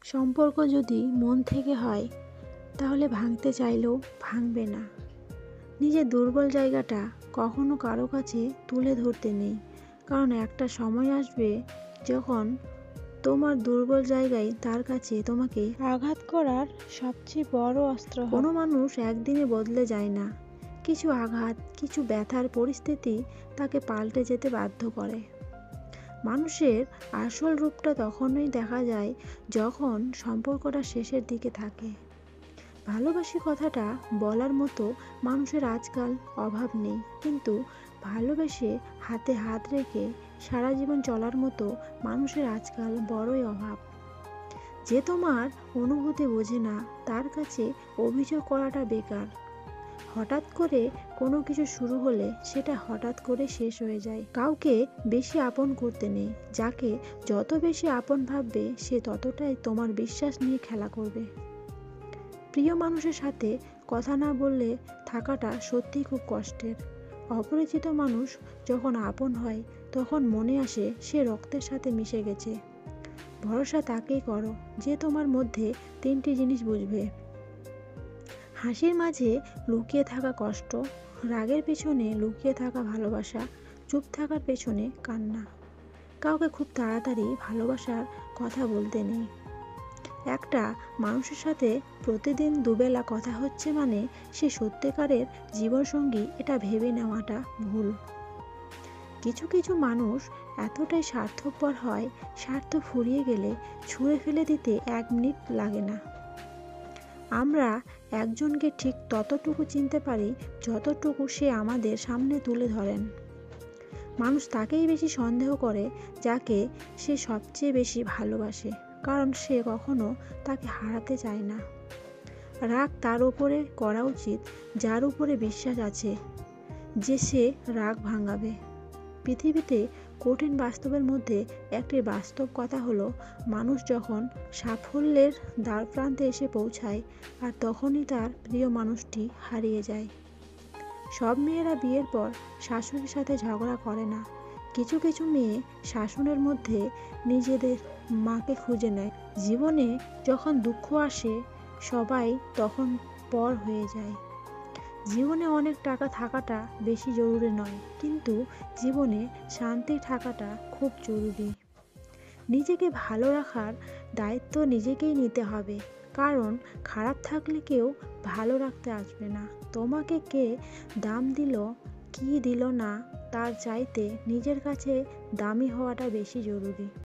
সম্পর্ক যদি মন থেকে হয় তাহলে ভাঙতে চাইলেও ভাঙবে না। নিজের দুর্বল জায়গাটা কখনো কারো কাছে তুলে ধরতে নেই, কারণ একটা সময় আসবে যখন তোমার দুর্বল জায়গায় তার কাছে তোমাকে আঘাত করার সবচেয়ে বড় অস্ত্র হবে। কোনো মানুষ একদিনে বদলে যায় না। কিছু আঘাত, কিছু ব্যথার পরিস্থিতি তাকে পাল্টে যেতে বাধ্য করে। মানুষের আসল রূপটা তখনই দেখা যায় যখন সম্পর্কটা শেষের দিকে থাকে। ভালোবাসি কথাটা বলার মতো মানুষের আজকাল অভাব নেই, কিন্তু ভালোবেসে হাতে হাত রেখে সারা জীবন চলার মতো মানুষের আজকাল বড়ই অভাব। যে তোমার অনুভূতি বোঝে না তার কাছে অভিযোগ করাটা বেকার। হঠাৎ করে কোনো কিছু শুরু হলে সেটা হঠাৎ করে শেষ হয়ে যায়। কাউকে বেশি আপন করতে নেই। যাকে যত বেশি আপন ভাববে সে ততটাই তোমার বিশ্বাস নিয়ে খেলা করবে। প্রিয় মানুষের সাথে কথা না বললে থাকাটা সত্যিই খুব কষ্টের। অপরিচিত মানুষ যখন আপন হয় তখন মনে আসে সে রক্তের সাথে মিশে গেছে। ভরসা তাকেই করো যে তোমার মধ্যে তিনটি জিনিস বুঝবে: হাসির মাঝে লুকিয়ে থাকা কষ্ট, রাগের পেছনে লুকিয়ে থাকা ভালোবাসা, চুপ থাকার পেছনে কান্না। কাউকে খুব তাড়াতাড়ি ভালোবাসার কথা বলতে নেই। একটা মানুষের সাথে প্রতিদিন দুবেলা কথা হচ্ছে মানে সে সত্যিকারের জীবনসঙ্গী, এটা ভেবে নেওয়াটা ভুল। কিছু কিছু মানুষ এতটাই স্বার্থপর হয়, স্বার্থ ফুরিয়ে গেলে ছুঁড়ে ফেলে দিতে 1 মিনিট লাগে না। আমরা একজনকে ঠিক ততটুকু চিনতে পারি যতটুকু সে আমাদের সামনে তুলে ধরেন। মানুষ তাকেই বেশি সন্দেহ করে যাকে সে সবচেয়ে বেশি ভালোবাসে, কারণ সে কখনো তাকে হারাতে চায় না। রাগ তার উপরে করা উচিত যার উপরে বিশ্বাস আছে যে সে রাগ ভাঙাবে। পৃথিবীতে কঠিন বাস্তবের মধ্যে একটি বাস্তব কথা হলো, মানুষ যখন সাফল্যের দ্বারপ্রান্তে এসে পৌঁছায় আর তখনই তার প্রিয় মানুষটি হারিয়ে যায়। সব মেয়েরা বিয়ের পর শাশুড়ির সাথে ঝগড়া করে না। কিছু কিছু মেয়ে শাসনের মধ্যে নিজেদের মাকে খুঁজে নেয়। জীবনে যখন দুঃখ আসে সবাই তখন পর হয়ে যায়। জীবনে অনেক টাকা থাকাটা বেশি জরুরি নয়, কিন্তু জীবনে শান্তি থাকাটা খুব জরুরি। নিজেকে ভালো রাখার দায়িত্ব নিজেকেই নিতে হবে, কারণ খারাপ থাকলে কেউ ভালো রাখতে আসবে না। তোমাকে কে দাম দিল কি দিল না তার চাইতে নিজের কাছে দামি হওয়াটা বেশি জরুরি।